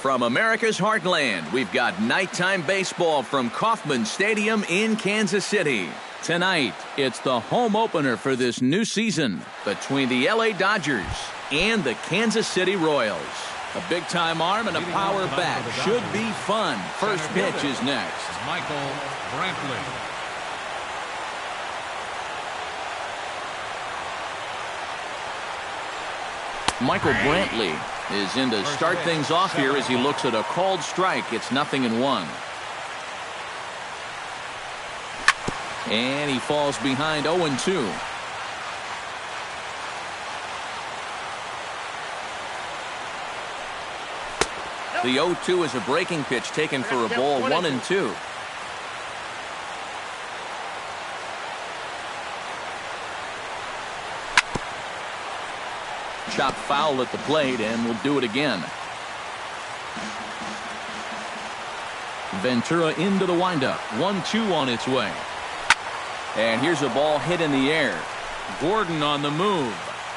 From America's heartland, we've got nighttime baseball from Kauffman Stadium in Kansas City. Tonight, it's the home opener for this new season between the LA Dodgers and the Kansas City Royals. A big-time arm and a power bat should be fun. First pitch is next. Michael Brantley. Michael Brantley is in to start things off here as he looks at a called strike. It's 0-1. And he falls behind 0-2. The 0-2 is a breaking pitch taken for a ball, 1-2. Chop foul at the plate, and we'll do it again. Ventura into the windup. 1-2 on its way. And here's a ball hit in the air. Gordon on the move.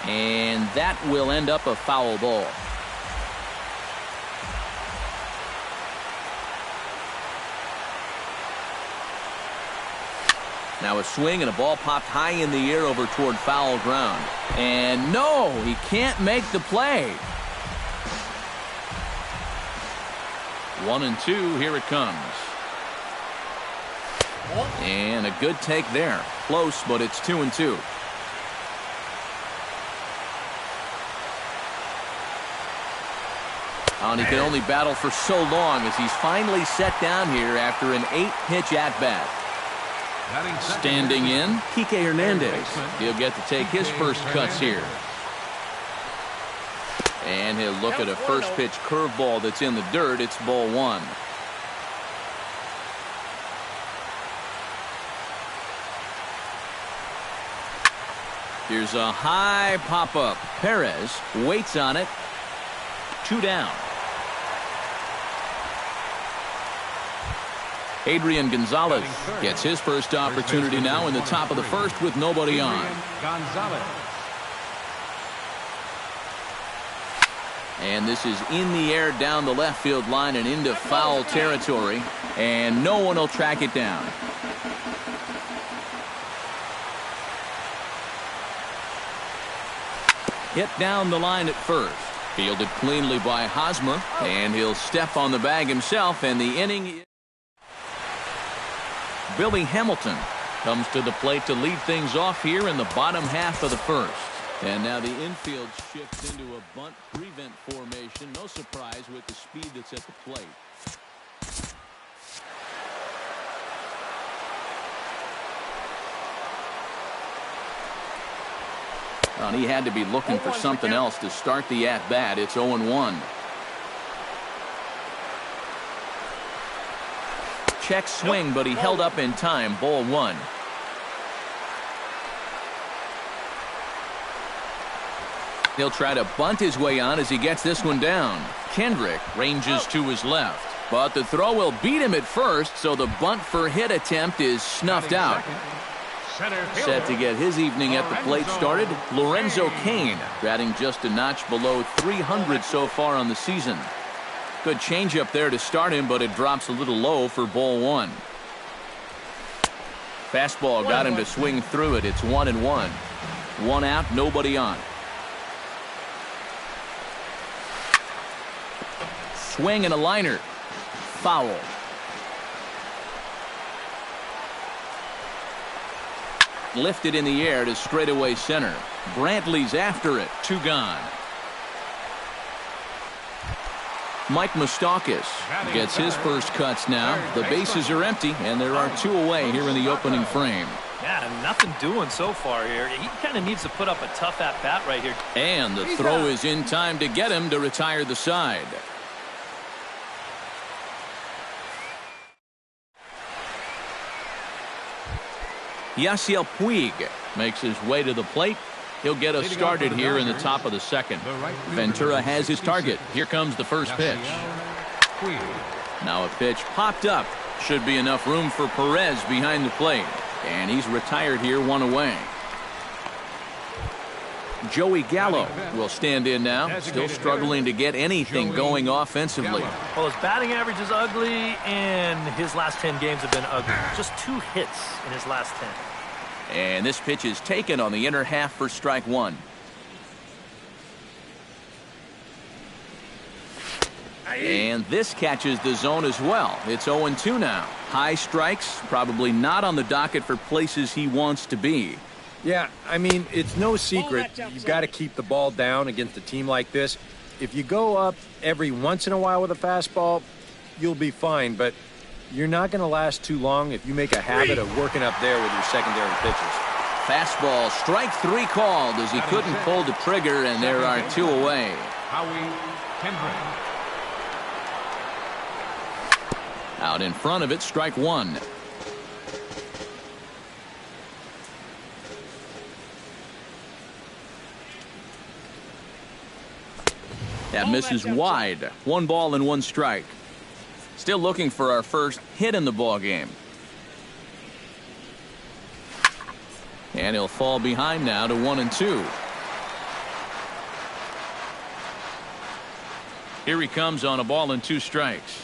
And that will end up a foul ball. Now a swing and a ball popped high in the air over toward foul ground. And no, he can't make the play. 1-2, here it comes. And a good take there. Close, but it's 2-2. And he can only battle for so long as he's finally set down here after an 8-pitch at-bat. Standing in, Kike Hernandez. He'll get to take his first cuts here. And he'll look at a first pitch curveball that's in the dirt. It's ball 1. Here's a high pop-up. Perez waits on it. 2 down. Adrian Gonzalez gets his first opportunity now in the top of the first with nobody on. And this is in the air down the left field line and into foul territory. And no one will track it down. Hit down the line at first. Fielded cleanly by Hosmer. And he'll step on the bag himself, and the inning. Billy Hamilton comes to the plate to lead things off here in the bottom half of the first. And now the infield shifts into a bunt prevent formation. No surprise with the speed that's at the plate. Well, he had to be looking for something else to start the at-bat. It's 0-1. Check swing, but he held up in time. Ball 1. He'll try to bunt his way on as he gets this one down. Kendrick ranges to his left, but the throw will beat him at first, so the bunt for hit attempt is snuffed out. Set to get his evening at the plate started, Lorenzo Cain, batting just a notch below 300 so far on the season. Good changeup there to start him, but it drops a little low for ball 1. Fastball got him to swing through it. It's 1-1. 1 out, nobody on. Swing and a liner. Foul. Lifted in the air to straightaway center. Brantley's after it. 2 gone. Mike Moustakas gets his first cuts now. The bases are empty, and there are 2 away here in the opening frame. Yeah, nothing doing so far here. He kind of needs to put up a tough at-bat right here. And the throw is in time to get him to retire the side. Yasiel Puig makes his way to the plate. He'll get us started here in the top of the second. Ventura has his target. Here comes the first pitch. Now a pitch popped up. Should be enough room for Perez behind the plate. And he's retired here, 1 away. Joey Gallo will stand in now, still struggling to get anything going offensively. Well, his batting average is ugly, and his last 10 games have been ugly. Just 2 hits in his last 10. And this pitch is taken on the inner half for strike one. And this catches the zone as well. It's 0-2 now. High strikes, probably not on the docket for places he wants to be. Yeah, I mean, it's no secret you've got to keep the ball down against a team like this. If you go up every once in a while with a fastball, you'll be fine, but you're not going to last too long if you make a habit of working up there with your secondary pitches. Fastball, strike 3 called as he couldn't pull the trigger, and there are 2 away. Howie Kendrick. Out in front of it, strike 1. That misses wide. 1 ball and 1 strike. Still looking for our first hit in the ball game. And he'll fall behind now to 1-2. Here he comes on a ball and 2 strikes.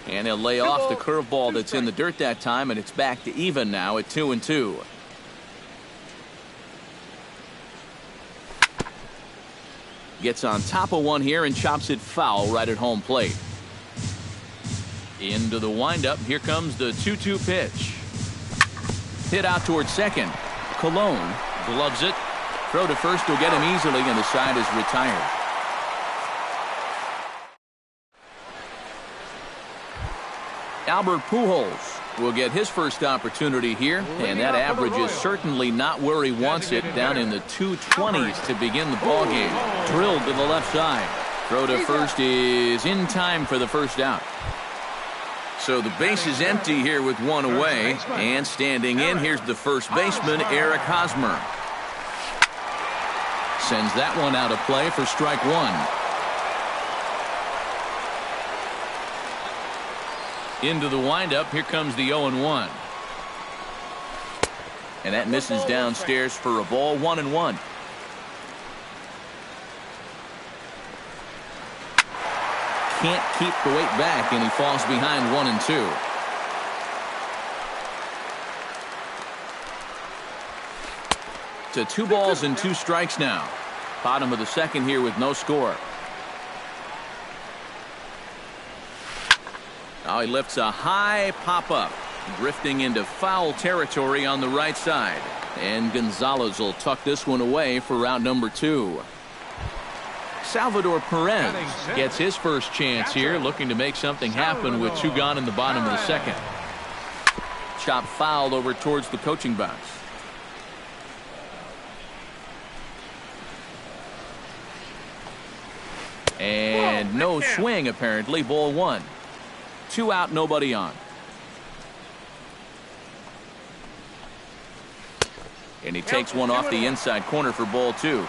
And he'll lay off the curveball that's in the dirt that time, and it's back to even now at 2-2. Gets on top of one here and chops it foul right at home plate. Into the windup. Here comes the 2-2 pitch. Hit out towards second. Cologne gloves it. Throw to first will get him easily, and the side is retired. Albert Pujols will get his first opportunity here, and that average is certainly not where he wants it, down in the 220s to begin the ball game. Drilled to the left side. Throw to first is in time for the first out. So the base is empty here with 1 away, and standing in, here's the first baseman, Eric Hosmer. Sends that one out of play for strike 1. Into the windup. Here comes the 0-1. And that misses downstairs for a ball. 1-1. Can't keep the weight back, and he falls behind 1-2. To 2 balls and 2 strikes now. Bottom of the second here with no score. Now he lifts a high pop-up, drifting into foul territory on the right side. And Gonzalez will tuck this one away for round number 2. Salvador Perez gets his first chance here, looking to make something happen with 2 gone in the bottom of the second. Chop fouled over towards the coaching box. And no swing, apparently. Ball 1. 2 out, nobody on. And he takes one off the inside corner for ball 2.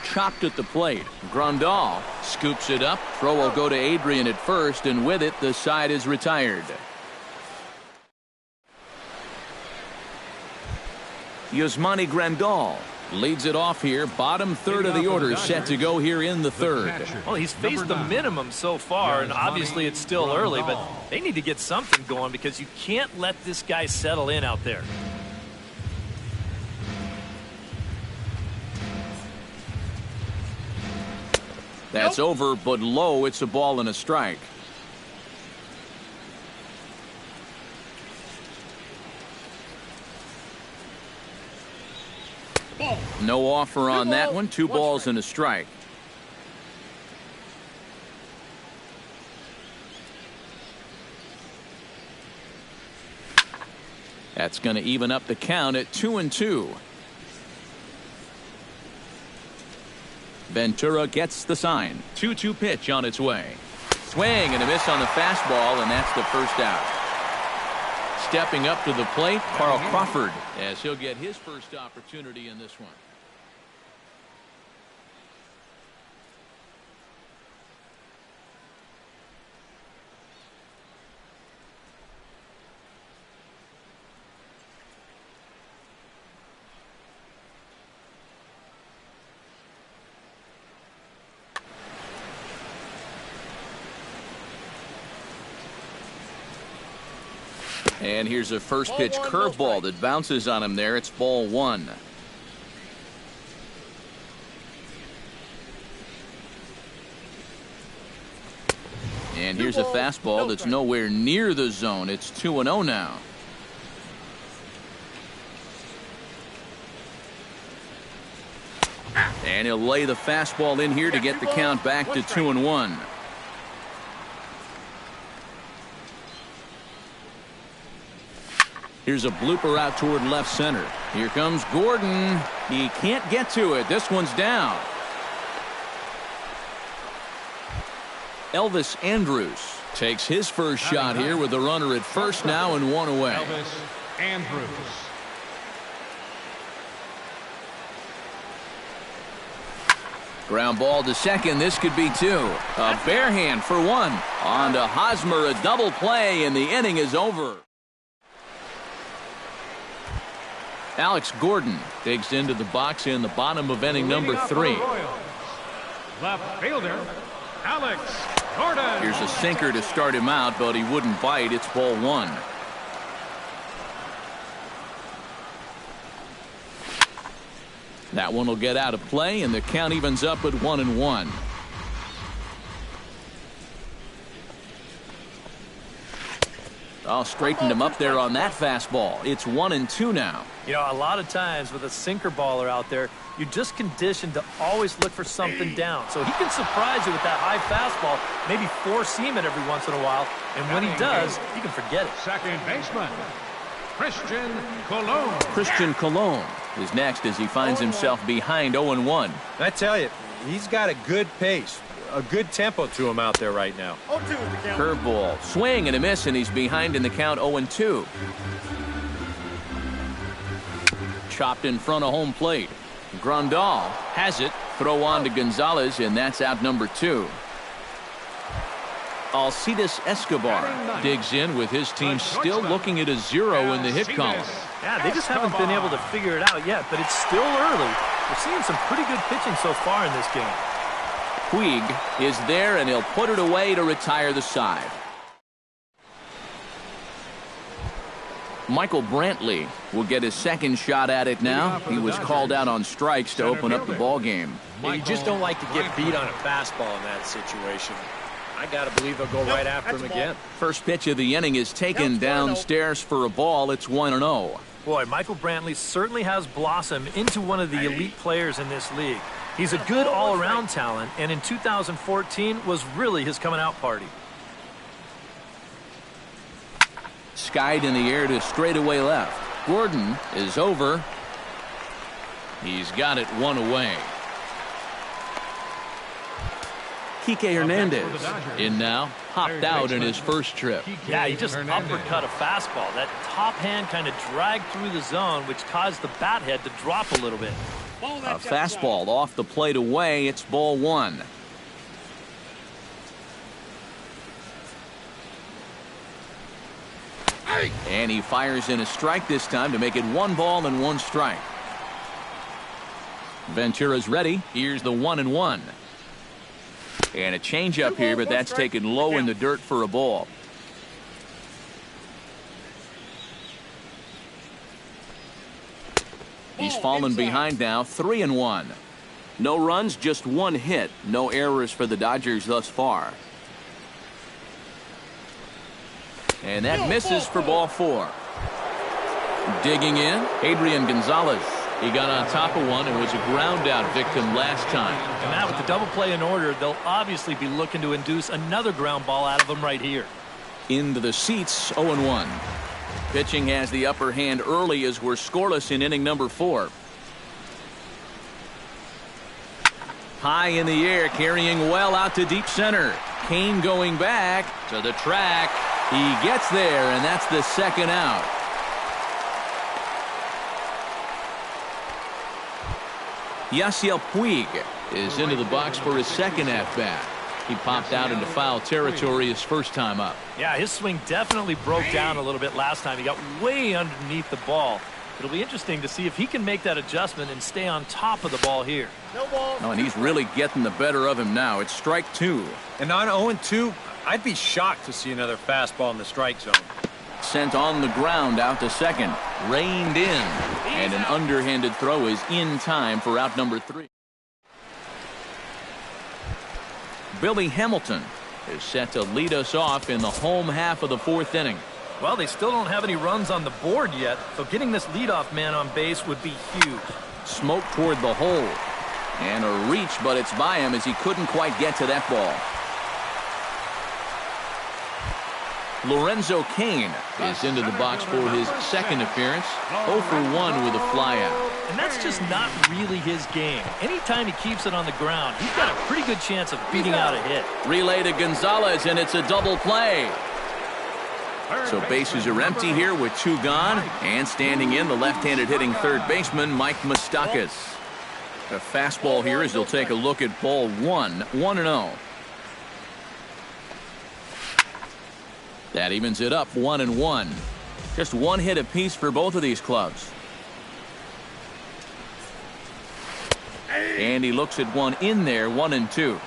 Chopped at the plate. Grandal scoops it up. Throw will go to Adrian at first, and with it, the side is retired. Yasmani Grandal leads it off here. Bottom third of the order set to go here in the third. Well, he's faced the minimum so far, and obviously it's still early, but they need to get something going because you can't let this guy settle in out there. That's over, but low. It's a ball and a strike. No offer on that one. 2 balls and a strike. That's going to even up the count at 2-2. Ventura gets the sign. 2-2 pitch on its way. Swing and a miss on the fastball, and that's the first out. Stepping up to the plate, Carl Crawford, as he'll get his first opportunity in this one. And here's a first pitch curveball that bounces on him there. It's ball one. And here's a fastball that's nowhere near the zone. It's 2-0 now. And he'll lay the fastball in here to get the count back to 2-1. Here's a blooper out toward left center. Here comes Gordon. He can't get to it. This one's down. Elvis Andrus takes his first shot here with the runner at first now and one away. Elvis Andrus. Ground ball to second. This could be two. A bare hand for one. On to Hosmer, a double play, and the inning is over. Alex Gordon digs into the box in the bottom of inning number 3. Left fielder, Alex Gordon. Here's a sinker to start him out, but he wouldn't bite. It's ball one. That one will get out of play, and the count evens up at 1-1. Oh, straightened him up there on that fastball. It's 1-2 now. You know, a lot of times with a sinker baller out there, you're just conditioned to always look for something down. So he can surprise you with that high fastball, maybe four-seam it every once in a while, and when he does, you can forget it. Second baseman, Christian Colon. Christian Colon is next as he finds himself behind 0-1. I tell you, he's got a good pace, a good tempo to him out there right now. Curveball, swing and a miss, and he's behind in the count 0-2. Chopped in front of home plate. Grandal has it. Throw on to Gonzalez, and that's out number 2. Alcides Escobar digs in with his team still looking at a 0 in the hit column. Yeah, they just haven't been able to figure it out yet, but it's still early. We're seeing some pretty good pitching so far in this game. Puig is there, and he'll put it away to retire the side. Michael Brantley will get his second shot at it now. He was called out on strikes to open up the ball game. Yeah, you just don't like to get beat on a fastball in that situation. I got to believe they'll go right after him again. First pitch of the inning is taken downstairs for a ball. It's 1-0. Boy, Michael Brantley certainly has blossomed into one of the elite players in this league. He's a good all-around talent, and in 2014 was really his coming-out party. Skied in the air to straightaway left. Gordon is over. He's got it one away. Kike Hernandez in now. Hopped out in his first trip. Yeah, he just uppercut a fastball. That top hand kind of dragged through the zone, which caused the bat head to drop a little bit. A fastball off the plate away. It's ball one. And he fires in a strike this time to make it 1 ball and 1 strike. Ventura's ready. Here's the 1-1. And a changeup here, but that's taken low in the dirt for a ball. He's fallen behind now, 3-1. No runs, just 1 hit. No errors for the Dodgers thus far. And that misses for ball 4. Digging in, Adrian Gonzalez. He got on top of one and was a ground out victim last time. And now with the double play in order, they'll obviously be looking to induce another ground ball out of him right here. Into the seats, 0-1. Pitching has the upper hand early as we're scoreless in inning number 4. High in the air, carrying well out to deep center. Kane going back to the track. He gets there, and that's the second out. Yasiel Puig is into the box for his second at-bat. He popped out into foul territory his first time up. Yeah, his swing definitely broke down a little bit last time. He got way underneath the ball. It'll be interesting to see if he can make that adjustment and stay on top of the ball here. Oh, and he's really getting the better of him now. It's strike 2. And on 0-2, I'd be shocked to see another fastball in the strike zone. Sent on the ground out to second. Reined in. And an underhanded throw is in time for out number 3. Billy Hamilton is set to lead us off in the home half of the 4th inning. Well, they still don't have any runs on the board yet, so getting this leadoff man on base would be huge. Smoke toward the hole. And a reach, but it's by him as he couldn't quite get to that ball. Lorenzo Cain is into the box for his second appearance. 0 for 1 with a flyout. And that's just not really his game. Anytime he keeps it on the ground, he's got a pretty good chance of beating out a hit. Relay to Gonzalez, and it's a double play. So bases are empty here with 2 gone. And standing in, the left-handed hitting third baseman, Mike Moustakas. A fastball here as he'll take a look at ball 1. 1-0. That evens it up 1-1. Just 1 hit apiece for both of these clubs. And he looks at one in there, 1-2.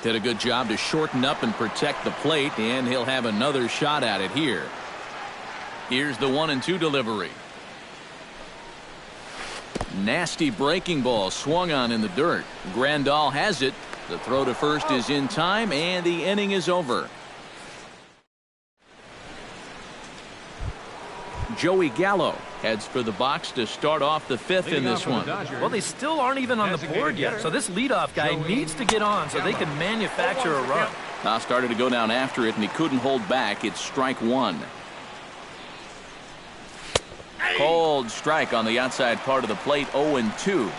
Did a good job to shorten up and protect the plate, and he'll have another shot at it here. Here's the 1-2 delivery. Nasty breaking ball swung on in the dirt. Grandal has it. The throw to first is in time, and the inning is over. Joey Gallo heads for the box to start off the 5th in this one. Well, they still aren't even on the board yet, so this leadoff guy needs to get on so they can manufacture a run. Now started to go down after it, and he couldn't hold back. It's strike 1. Cold strike on the outside part of the plate, 0-2.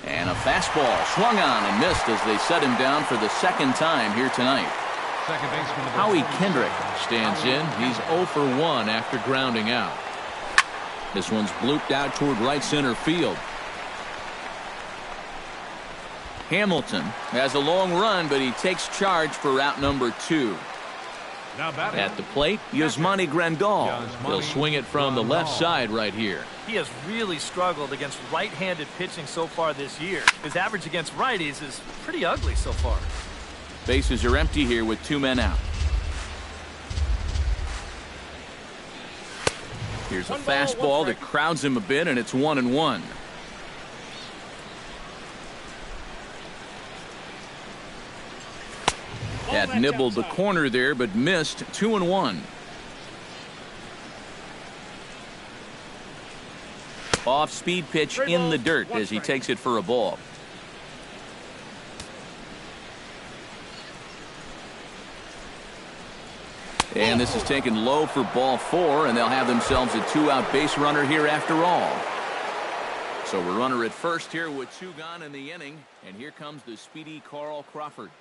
And a fastball swung on and missed as they set him down for the second time here tonight. Howie Kendrick stands in. He's 0 for 1 after grounding out. This one's blooped out toward right center field. Hamilton has a long run, but he takes charge for out number 2. At the plate, Yasmani Grandal. He'll swing it from the left side right here. He has really struggled against right-handed pitching so far this year. His average against righties is pretty ugly so far. Bases are empty here with 2 men out. Here's a fastball that crowds him a bit, and it's 1-1. Had nibbled the corner there, but missed. 2-1. Off-speed pitch in the dirt as he takes it for a ball. And this is taken low for ball 4, and they'll have themselves a 2-out base runner here after all. So a runner at first here with 2 gone in the inning, and here comes the speedy Carl Crawford.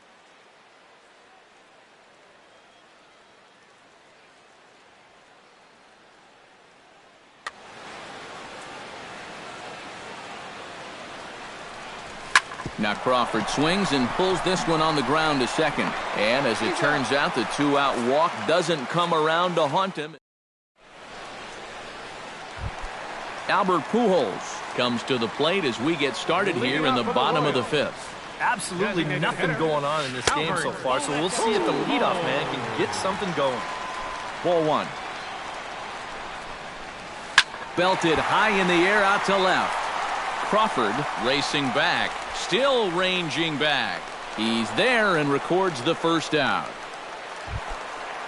Now Crawford swings and pulls this one on the ground to second. And as it turns out, the 2-out walk doesn't come around to haunt him. Albert Pujols comes to the plate as we get started here in the bottom of the 5th. Absolutely nothing going on in this game so far, so we'll see if the leadoff man can get something going. Ball 1. Belted high in the air out to left. Crawford racing back. Still ranging back. He's there and records the first out.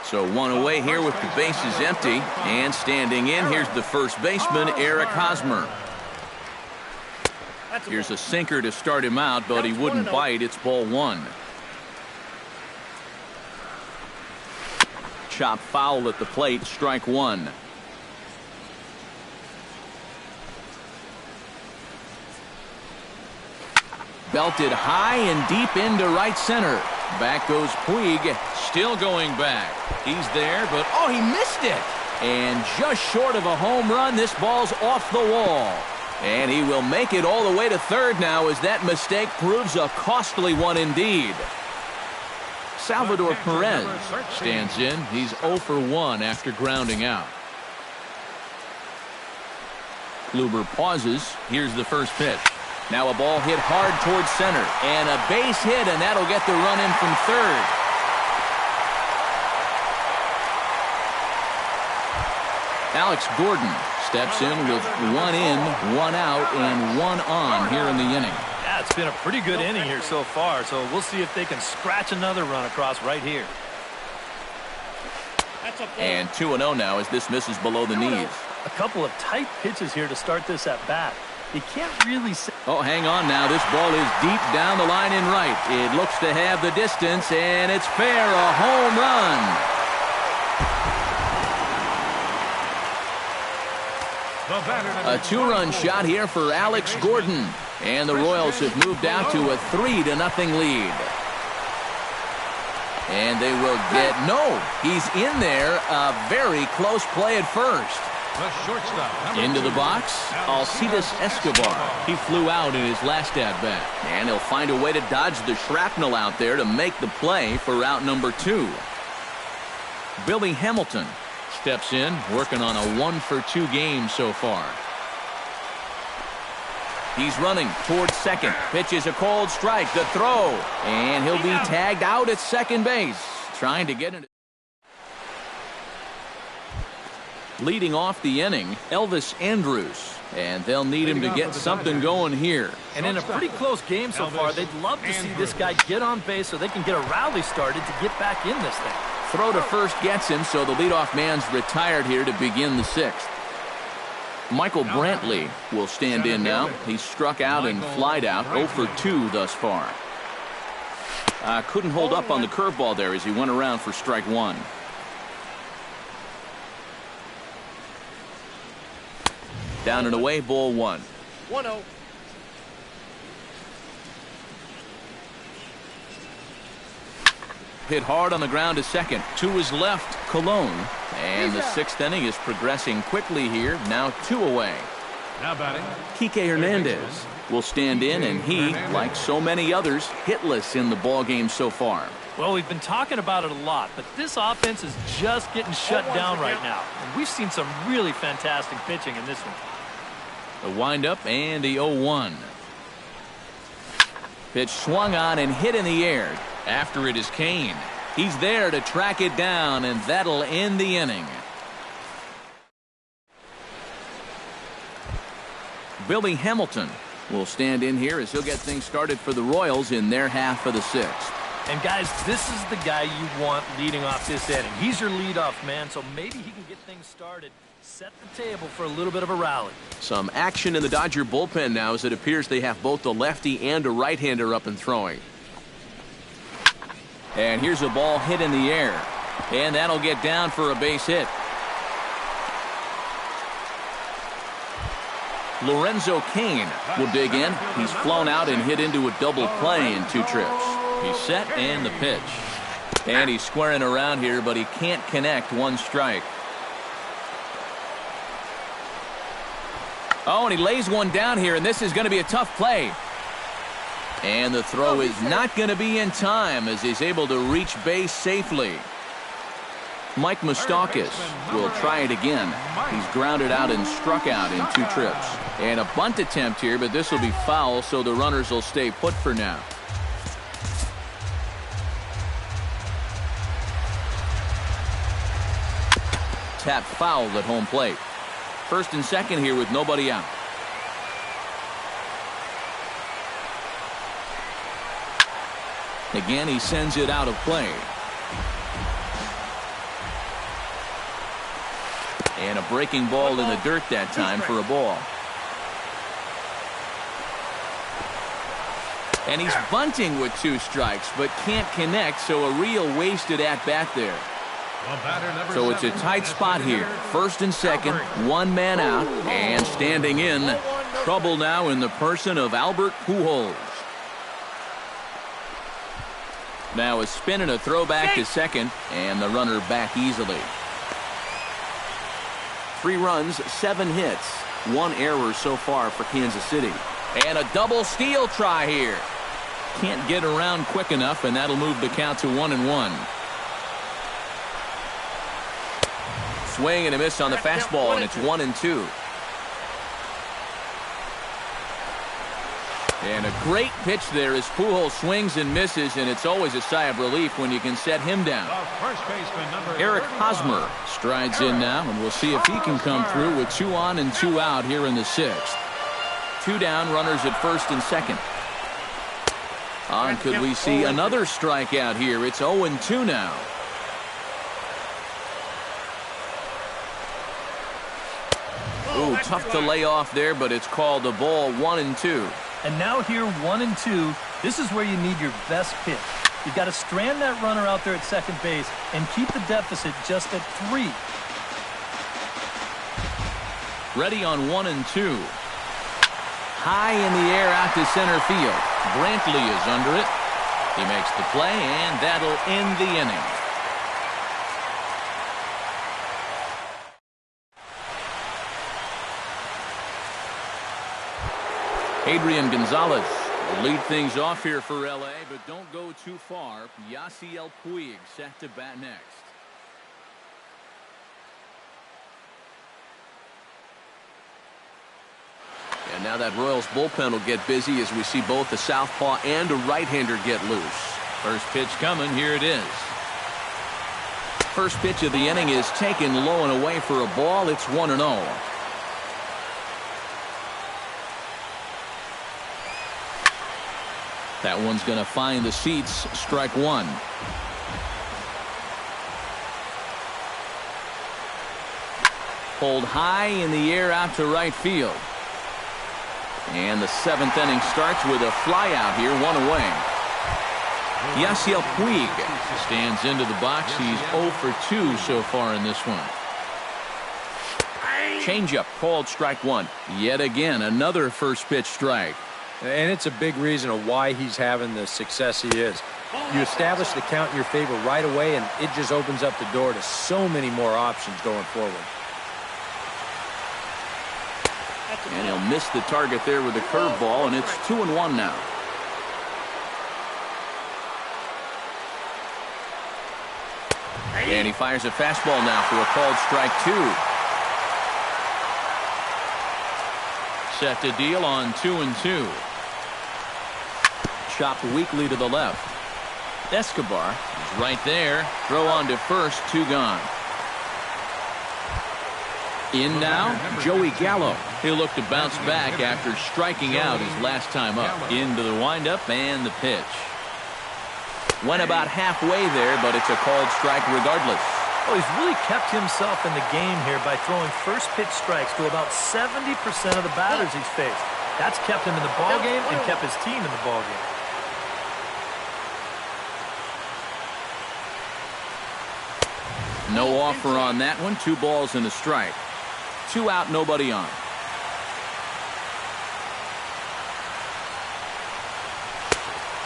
So 1 away here with the bases empty. And standing in, here's the first baseman, Eric Hosmer. Here's a sinker to start him out, but he wouldn't bite. It's ball 1. Chop foul at the plate, strike 1. Belted high and deep into right center. Back goes Puig, still going back. He's there, but oh, he missed it. And just short of a home run, this ball's off the wall. And he will make it all the way to third now as that mistake proves a costly one indeed. Salvador Perez stands in. He's 0 for 1 after grounding out. Kluber pauses. Here's the first pitch. Now a ball hit hard towards center. And a base hit, and that'll get the run in from third. Alex Gordon steps in with 1 in, 1 out, and 1 on here in the inning. Yeah, it's been a pretty good inning here so far, so we'll see if they can scratch another run across right here. And 2-0 now as this misses below the knees. A couple of tight pitches here to start this at bat. You can't really say. Oh, hang on now. This ball is deep down the line in right. It looks to have the distance, and it's fair. A home run. A 2-run shot here for Alex Gordon. And the Royals have moved out to a 3-0 lead. And they will get, no, he's in there. A very close play at first. The shortstop. Into the box, Alcides Escobar. He flew out in his last at-bat. And he'll find a way to dodge the shrapnel out there to make the play for out number 2. Billy Hamilton steps in, working on a 1-for-2 game so far. He's running towards second. Pitches a cold strike. The throw. And he'll be tagged out at second base. Trying to get it. Leading off the inning, Elvis Andrus. And they'll need him to get something going here. And in a pretty close game so far, they'd love to see this guy get on base so they can get a rally started to get back in this thing. Throw to first gets him, so the leadoff man's retired here to begin the 6th. Michael Brantley will stand in now. He's struck out and flied out, 0 for 2 thus far. Couldn't hold up on the curveball there as he went around for strike 1. Down and away, ball 1. 1-0. Hit hard on the ground to second. To his left, Colon. And the 6th inning is progressing quickly here. Now 2 away. Now batting, Kike Hernandez will stand in, and he, like so many others, hitless in the ball game so far. Well, we've been talking about it a lot, but this offense is just getting shut down right now. And we've seen some really fantastic pitching in this one. The windup and the 0-1. Pitch swung on and hit in the air. After it is Kane. He's there to track it down, and that'll end the inning. Billy Hamilton will stand in here as he'll get things started for the Royals in their half of the 6th. And guys, this is the guy you want leading off this inning. He's your leadoff man, so maybe he can get things started, set the table for a little bit of a rally. Some action in the Dodger bullpen now as it appears they have both the lefty and a right-hander up and throwing. And here's a ball hit in the air. And that'll get down for a base hit. Lorenzo Cain will dig in. He's flown out and hit into a double play in 2 trips. He's set and the pitch. And he's squaring around here, but he can't connect. 1 strike. Oh, and he lays one down here, and this is going to be a tough play. And the throw is not going to be in time as he's able to reach base safely. Mike Moustakas will try it again. He's grounded out and struck out in 2 trips. And a bunt attempt here, but this will be foul, so the runners will stay put for now. Tap foul at home plate. First and second here with nobody out. Again, he sends it out of play. And a breaking ball in the dirt that time for a ball. And he's bunting with 2 strikes, but can't connect, so a real wasted at-bat there. So it's a tight spot here. First and second, 1 man out, and standing in. Trouble now in the person of Albert Pujols. Now a spin and a throw back to second, and the runner back easily. 3 runs, 7 hits, 1 error so far for Kansas City. And a double steal try here. Can't get around quick enough, and that'll move the count to 1-1. Swing and a miss on the fastball, and it's 1-2. And a great pitch there as Pujols swings and misses, and it's always a sigh of relief when you can set him down. First baseman, number Eric 31. Hosmer strides in now, and we'll see if he can come through with 2 on and 2 out here in the 6th. 2 down, runners at first and second. Could we see another strikeout here? It's 0-2 now. Ooh, tough to lay off there, but it's called a ball. 1-2. And now here, 1-2, this is where you need your best pitch. You've got to strand that runner out there at second base and keep the deficit just at 3. Ready on 1-2. High in the air out to center field. Brantley is under it. He makes the play, and that'll end the inning. Adrian Gonzalez will lead things off here for L.A., but don't go too far. Yasiel Puig set to bat next. And now that Royals bullpen will get busy as we see both the southpaw and a right-hander get loose. First pitch coming. Here it is. First pitch of the inning is taken low and away for a ball. It's 1-0. That one's going to find the seats. Strike 1. Pulled high in the air out to right field. And the 7th inning starts with a fly out here, 1 away. Yasiel Puig stands into the box. He's 0 for 2 so far in this one. Changeup called strike 1. Yet again, another first pitch strike. And it's a big reason of why he's having the success he is. You establish the count in your favor right away, and it just opens up the door to so many more options going forward. And he'll miss the target there with a curveball, and it's 2-1 now. And he fires a fastball now for a called strike 2. Set to deal on 2-2. Chopped weakly to the left. Escobar is right there. Throw on to first. 2 gone. In now, Joey Gallo. He'll look to bounce back after striking out his last time up. Into the windup and the pitch. Went about halfway there, but it's a called strike regardless. Oh, he's really kept himself in the game here by throwing first pitch strikes to about 70% of the batters he's faced. That's kept him in the ballgame and kept his team in the ballgame. No offer on that one. 2 balls and a strike. 2 out, nobody on.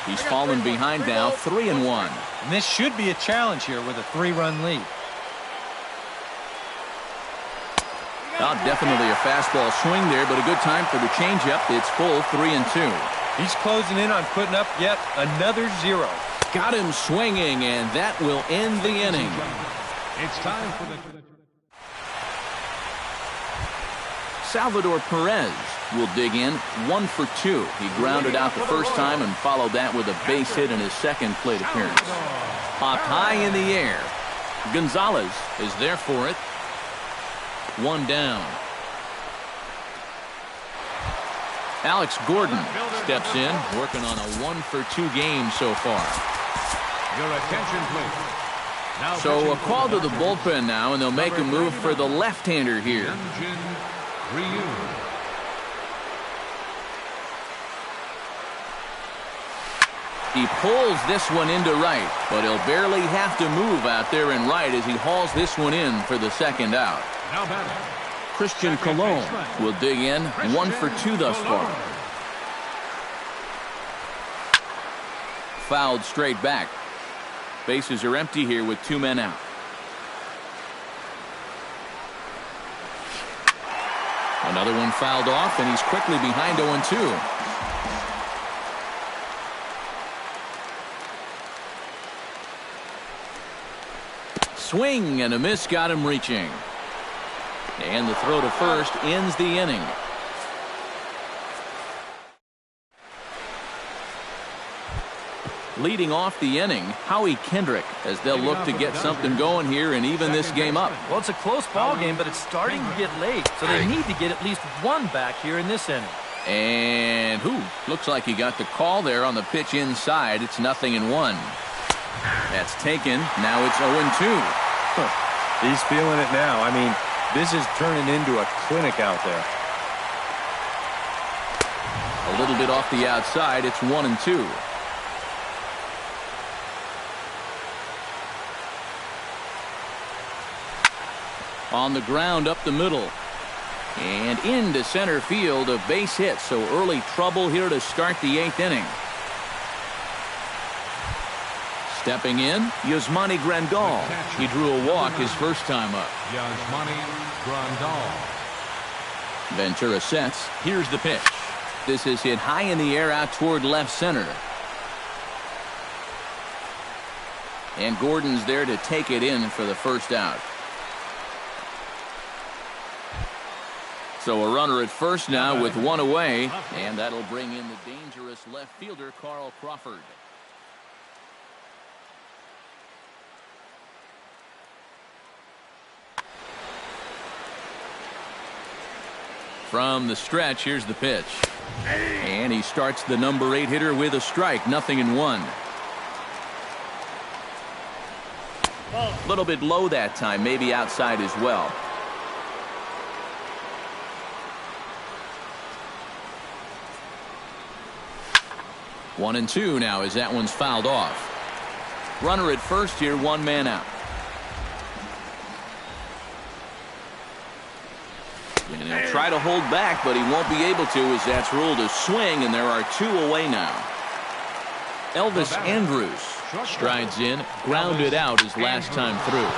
He's fallen behind now, 3-1. And this should be a challenge here with a 3-run lead. Oh, definitely a fastball swing there, but a good time for the changeup. It's full, 3-2. He's closing in on putting up yet another 0. Got him swinging, and that will end the inning. It's time for the... Salvador Perez will dig in, 1 for 2. He grounded out the first time and followed that with a base hit in his second plate appearance. Popped high in the air. Gonzalez is there for it. 1 down. Alex Gordon steps in, working on a 1 for 2 game so far. Your attention, please. Now So a call to the bullpen now, and they'll make a move for the left-hander here. He pulls this one into right, but he'll barely have to move out there in right as he hauls this one in for the second out. Christian Colon will dig in, 1 for 2 thus far. Fouled straight back. Bases are empty here with 2 men out. Another one fouled off, and he's quickly behind 0-2. Swing and a miss got him reaching. And the throw to first ends the inning. Leading off the inning, Howie Kendrick, as they'll look to get something going here and even this game up. Well, it's a close ball game, but it's starting to get late, so they need to get at least one back here in this inning. And looks like he got the call there on the pitch inside. It's 0-1. That's taken. Now it's 0-2. He's feeling it now. I mean, this is turning into a clinic out there. A little bit off the outside. It's 1-2. On the ground up the middle. And into center field, a base hit. So early trouble here to start the 8th inning. Stepping in, Yasmani Grandal. He drew a walk his first time up. Yasmani Grandal. Ventura sets. Here's the pitch. This is hit high in the air out toward left center. And Gordon's there to take it in for the first out. So a runner at first now with one away, and that'll bring in the dangerous left fielder, Carl Crawford. From the stretch, here's the pitch. And he starts the number 8 hitter with a strike, 0-1. A little bit low that time, maybe outside as well. One and two now as that one's fouled off. Runner at first here, one man out. And he'll try to hold back, but he won't be able to as that's ruled a swing, and there are 2 away now. Elvis Andrus strides in, grounded out his last time through.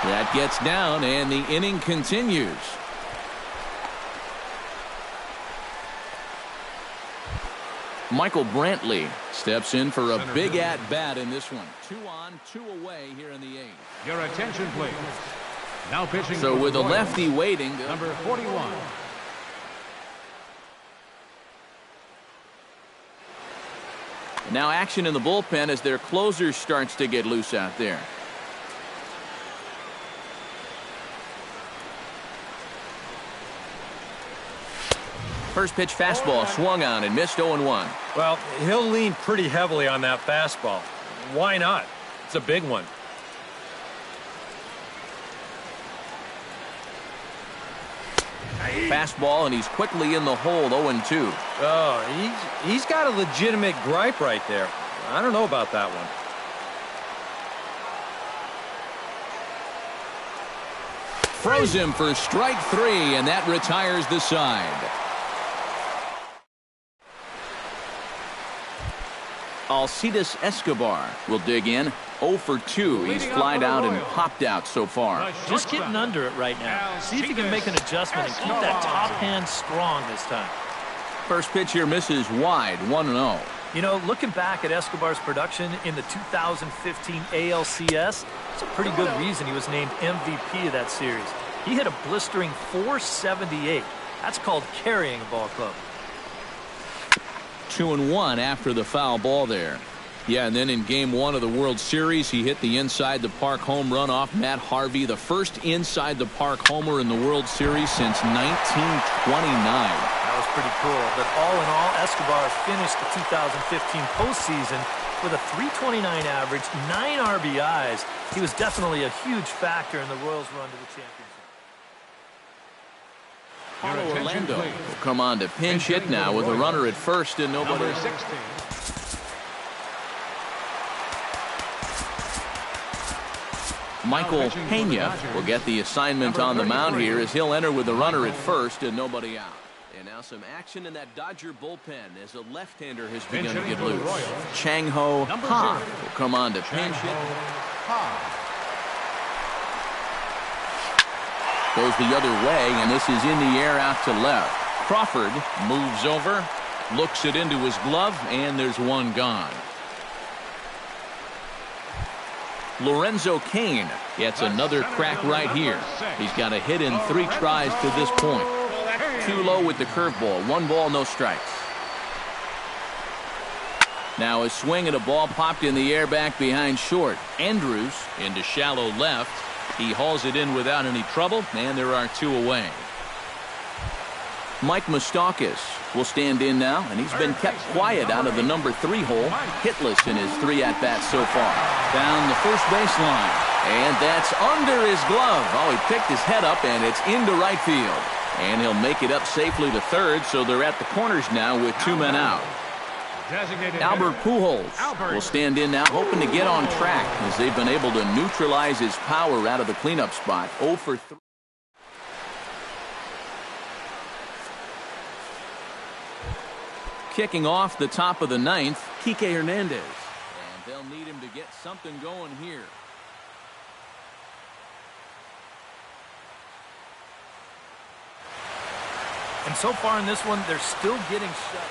That gets down, and the inning continues. Michael Brantley steps in for a big at-bat in this one. 2 on, 2 away here in the 8th. Your attention, please. Now pitching. So with a lefty waiting. Number 41. Now action in the bullpen as their closer starts to get loose out there. First pitch fastball swung on and missed 0-1. Well, he'll lean pretty heavily on that fastball. Why not? It's a big one. Fastball, and he's quickly in the hole, 0-2. Oh, he's got a legitimate gripe right there. I don't know about that one. Throws him for strike 3, and that retires the side. Alcides Escobar will dig in. 0 for 2. He's flied out and popped out so far. Just getting under it right now. See if he can make an adjustment and keep that top hand strong this time. First pitch here misses wide, 1-0. You know, looking back at Escobar's production in the 2015 ALCS, it's a pretty good reason he was named MVP of that series. He hit a blistering .478. That's called carrying a ball club. 2-1 after the foul ball there. Yeah, and then in Game 1 of the World Series, he hit the inside-the-park home run off Matt Harvey, the first inside-the-park homer in the World Series since 1929. That was pretty cool. But all in all, Escobar finished the 2015 postseason with a .329 average, 9 RBIs. He was definitely a huge factor in the Royals' run to the championship. Paulo Orlando will come on to pinch hit now with a runner at first and nobody. Number 16. Michael Pena will get the assignment on the mound here as he'll enter with a runner at first and nobody out. And now some action in that Dodger bullpen as a left-hander has begun to get loose. Chang-Ho Ha will come on to pinch hit. Goes the other way, and this is in the air out to left. Crawford moves over, looks it into his glove, and there's one gone. Lorenzo Cain gets another crack right here. He's got a hit in 3 tries to this point. Too low with the curveball. 1 ball, no strikes. Now a swing and a ball popped in the air back behind short. Andrews into shallow left. He hauls it in without any trouble, and there are 2 away. Mike Moustakas will stand in now, and he's been kept quiet out of the number 3 hole. Hitless in his 3 at-bats so far. Down the first baseline, and that's under his glove. Oh, he picked his head up, and it's into right field. And he'll make it up safely to third, so they're at the corners now with 2 men out. Albert Pujols will stand in now, hoping to get on track as they've been able to neutralize his power out of the cleanup spot. 0 for 3. Kicking off the top of the 9th, Kike Hernandez. And they'll need him to get something going here. And so far in this one, they're still getting shut.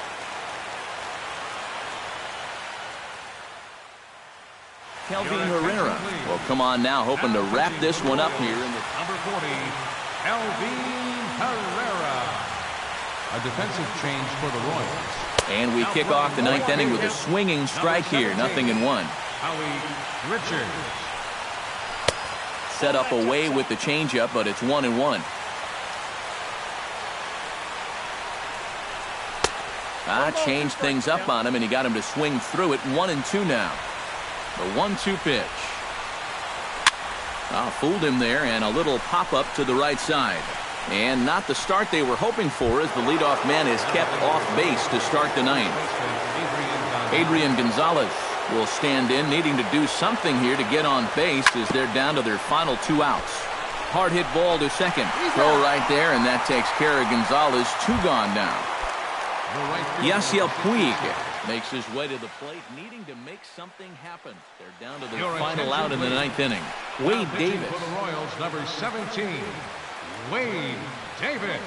Kelvin Herrera will come on now, hoping to wrap this one up here. Number 40, Kelvin Herrera. A defensive change for the Royals. And we kick off the 9th inning with a swinging strike here, 0-1. Howie Richards. Set up away with the changeup, but it's 1-1. Changed things up on him, and he got him to swing through it. 1-2 now. The 1-2 pitch. Fooled him there, and a little pop-up to the right side. And not the start they were hoping for, as the leadoff man is kept off base to start the 9th. Adrian Gonzalez will stand in, needing to do something here to get on base as they're down to their final 2 outs. Hard hit ball to second. Throw right there, and that takes care of Gonzalez. 2 gone now. Yasiel Puig makes his way to the plate, needing to make something happen. They're down to their final out in the 9th inning. Wade Davis. For the Royals, number 17, Wade Davis.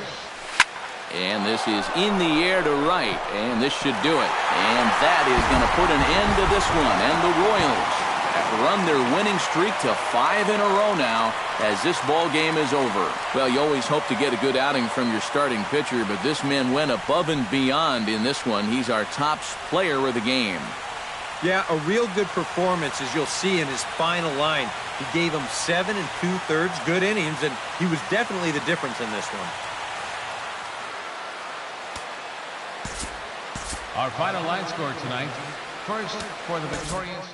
And this is in the air to right, and this should do it. And that is going to put an end to this one. And the Royals have run their winning streak to 5 in a row now as this ball game is over. Well, you always hope to get a good outing from your starting pitcher, but this man went above and beyond in this one. He's our top player of the game. Yeah, a real good performance, as you'll see in his final line. He gave him 7 2/3 good innings, and he was definitely the difference in this one. Our final line score tonight. First, for the victorious